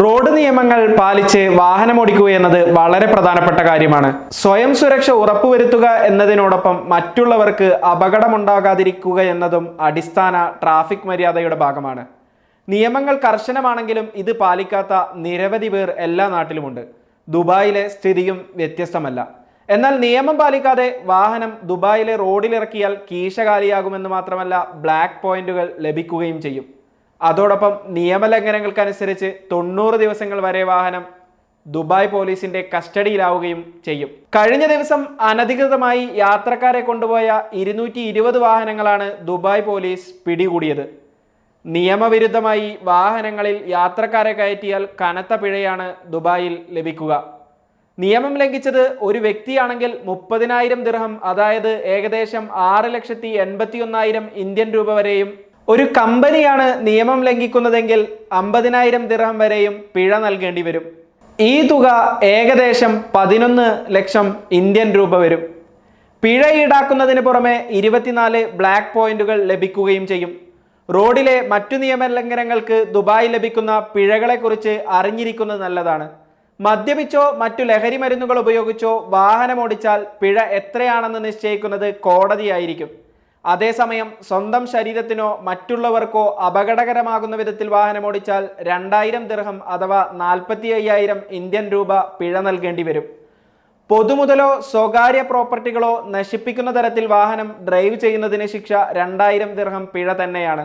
Road നിയമങ്ങൾ പാലിച്ച് വാഹനമോടിക്കുക എന്നത് വളരെ പ്രധാനപ്പെട്ട കാര്യമാണ്. സ്വയം സുരക്ഷ ഉറപ്പുവരുത്തുക എന്നതിനോടൊപ്പം മറ്റുള്ളവർക്ക് അപകടമുണ്ടാകാതിരിക്കുക എന്നതും അടിസ്ഥാന ട്രാഫിക് മര്യാദയുടെ ഭാഗമാണ്. നിയമങ്ങൾ കർശനമാണെങ്കിലും ഇത് പാലിക്കാത്ത നിരവധി പേർ എല്ലാ നാട്ടിലുമുണ്ട്. ദുബായിലെ സ്ഥിതിയും വ്യത്യസ്തമല്ല. എന്നാൽ നിയമം പാലിക്കാതെ വാഹനം ദുബായിലെ റോഡിലിറക്കിയാൽ കീശകാലിയാകുമെന്ന് മാത്രമല്ല, ബ്ലാക്ക് പോയിന്റുകൾ ലഭിക്കുകയും ചെയ്യും. അതോടൊപ്പം നിയമലംഘനങ്ങൾക്കനുസരിച്ച് 90 ദിവസങ്ങൾ വരെ വാഹനം ദുബായ് പോലീസിന്റെ കസ്റ്റഡിയിലാവുകയും ചെയ്യും. കഴിഞ്ഞ ദിവസം അനധികൃതമായി യാത്രക്കാരെ കൊണ്ടുപോയ 220 വാഹനങ്ങളാണ് ദുബായ് പോലീസ് പിടികൂടിയത്. നിയമവിരുദ്ധമായി വാഹനങ്ങളിൽ യാത്രക്കാരെ കയറ്റിയാൽ കനത്ത പിഴയാണ് ദുബായിൽ ലഭിക്കുക. നിയമം ലംഘിച്ചത് ഒരു വ്യക്തിയാണെങ്കിൽ 30,000 ദിർഹം, അതായത് ഏകദേശം 6,81,000 ഇന്ത്യൻ രൂപ വരെയും, ഒരു കമ്പനിയാണ് നിയമം ലംഘിക്കുന്നതെങ്കിൽ 50,000 ദിർഹം വരെയും പിഴ നൽകേണ്ടി വരും. ഈ തുക ഏകദേശം 11 ലക്ഷം ഇന്ത്യൻ രൂപ വരും. പിഴ ഈടാക്കുന്നതിന് പുറമെ 24 ബ്ലാക്ക് പോയിന്റുകൾ ലഭിക്കുകയും ചെയ്യും. റോഡിലെ മറ്റു നിയമലംഘനങ്ങൾക്ക് ദുബായ് ലഭിക്കുന്ന പിഴകളെക്കുറിച്ച് അറിഞ്ഞിരിക്കുന്നത് നല്ലതാണ്. മദ്യപിച്ചോ മറ്റു ലഹരി മരുന്നുകൾ ഉപയോഗിച്ചോ വാഹനമോടിച്ചാൽ പിഴ എത്രയാണെന്ന് നിശ്ചയിക്കുന്നത് കോടതിയായിരിക്കും. അതേസമയം സ്വന്തം ശരീരത്തിനോ മറ്റുള്ളവർക്കോ അപകടകരമാകുന്ന വിധത്തിൽ വാഹനമോടിച്ചാൽ 2000 ദിർഹം അഥവാ 45,000 ഇന്ത്യൻ രൂപ പിഴ നൽകേണ്ടി വരും. പൊതുമുതലോ സ്വകാര്യ പ്രോപ്പർട്ടികളോ നശിപ്പിക്കുന്ന തരത്തിൽ വാഹനം ഡ്രൈവ് ചെയ്യുന്നതിന് ശിക്ഷ 2000 ദിർഹം പിഴ തന്നെയാണ്.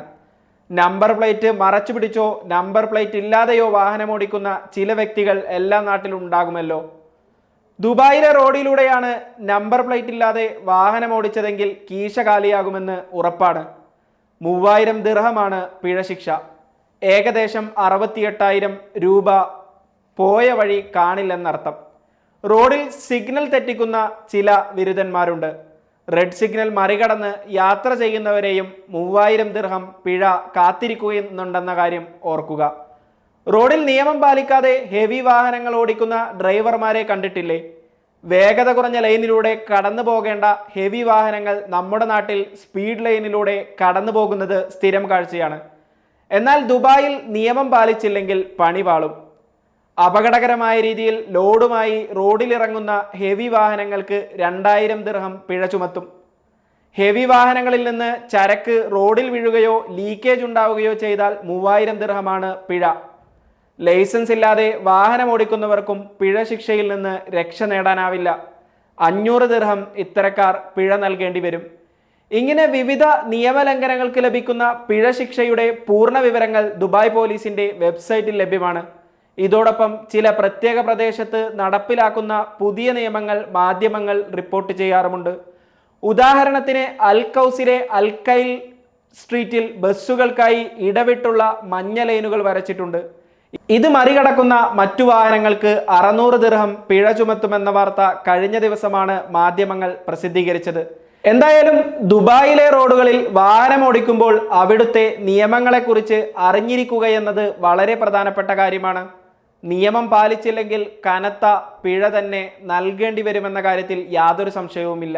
നമ്പർ പ്ലേറ്റ് മറച്ചു പിടിച്ചോ നമ്പർ പ്ലേറ്റ് ഇല്ലാതെയോ വാഹനമോടിക്കുന്ന ചില വ്യക്തികൾ എല്ലാ നാട്ടിലും ഉണ്ടാകുമല്ലോ. ദുബായിലെ റോഡിലൂടെയാണ് നമ്പർ പ്ലേറ്റ് ഇല്ലാതെ വാഹനമോടിച്ചതെങ്കിൽ കീശകാലിയാകുമെന്ന് ഉറപ്പാണ്. 3000 ദിർഹമാണ് പിഴ ശിക്ഷ. ഏകദേശം 68,000 രൂപ പോയ വഴി കാണില്ലെന്നർത്ഥം. റോഡിൽ സിഗ്നൽ തെറ്റിക്കുന്ന ചില വിരുദ്ധന്മാരുണ്ട്. റെഡ് സിഗ്നൽ മറികടന്ന് യാത്ര ചെയ്യുന്നവരെയും 3000 ദിർഹം പിഴ കാത്തിരിക്കുന്നുണ്ടെന്ന കാര്യം ഓർക്കുക. റോഡിൽ നിയമം പാലിക്കാതെ ഹെവി വാഹനങ്ങൾ ഓടിക്കുന്ന ഡ്രൈവർമാരെ കണ്ടിട്ടില്ലേ? വേഗത കുറഞ്ഞ ലൈനിലൂടെ കടന്നു പോകേണ്ട ഹെവി വാഹനങ്ങൾ നമ്മുടെ നാട്ടിൽ സ്പീഡ് ലൈനിലൂടെ കടന്നു പോകുന്നത് സ്ഥിരം കാഴ്ചയാണ്. എന്നാൽ ദുബായിൽ നിയമം പാലിച്ചില്ലെങ്കിൽ പണി പാളും. അപകടകരമായ രീതിയിൽ ലോഡുമായി റോഡിലിറങ്ങുന്ന ഹെവി വാഹനങ്ങൾക്ക് 2000 ദിർഹം പിഴ ചുമത്തും. ഹെവി വാഹനങ്ങളിൽ നിന്ന് ചരക്ക് റോഡിൽ വീഴുകയോ ലീക്കേജ് ഉണ്ടാവുകയോ ചെയ്താൽ 3000 ദിർഹമാണ് പിഴ. ലൈസൻസ് ഇല്ലാതെ വാഹനമോടിക്കുന്നവർക്കും പിഴ ശിക്ഷയിൽ നിന്ന് രക്ഷ നേടാനാവില്ല. 500 ദിർഹം ഇത്തരക്കാർ പിഴ നൽകേണ്ടി വരും. ഇങ്ങനെ വിവിധ നിയമലംഘനങ്ങൾക്ക് ലഭിക്കുന്ന പിഴ ശിക്ഷയുടെ പൂർണ്ണ വിവരങ്ങൾ ദുബായ് പോലീസിന്റെ വെബ്സൈറ്റിൽ ലഭ്യമാണ്. ഇതോടൊപ്പം ചില പ്രത്യേക പ്രദേശത്ത് നടപ്പിലാക്കുന്ന പുതിയ നിയമങ്ങൾ മാധ്യമങ്ങൾ റിപ്പോർട്ട് ചെയ്യാറുമുണ്ട്. ഉദാഹരണത്തിന് അൽ കൗസിലെ അൽ കൈൽ സ്ട്രീറ്റിൽ ബസ്സുകൾക്കായി ഇടവിട്ടുള്ള മഞ്ഞ ലൈനുകൾ വരച്ചിട്ടുണ്ട്. ഇത് മറികടക്കുന്ന മറ്റു വാഹനങ്ങൾക്ക് 600 ദിർഹം പിഴ ചുമത്തുമെന്ന വാർത്ത കഴിഞ്ഞ ദിവസമാണ് മാധ്യമങ്ങൾ പ്രസിദ്ധീകരിച്ചത്. എന്തായാലും ദുബായിലെ റോഡുകളിൽ വാഹനമോടിക്കുമ്പോൾ അവിടുത്തെ നിയമങ്ങളെക്കുറിച്ച് അറിഞ്ഞിരിക്കുക എന്നത് വളരെ പ്രധാനപ്പെട്ട കാര്യമാണ്. നിയമം പാലിച്ചില്ലെങ്കിൽ കനത്ത പിഴ തന്നെ നൽകേണ്ടി വരുമെന്ന കാര്യത്തിൽ യാതൊരു സംശയവുമില്ല.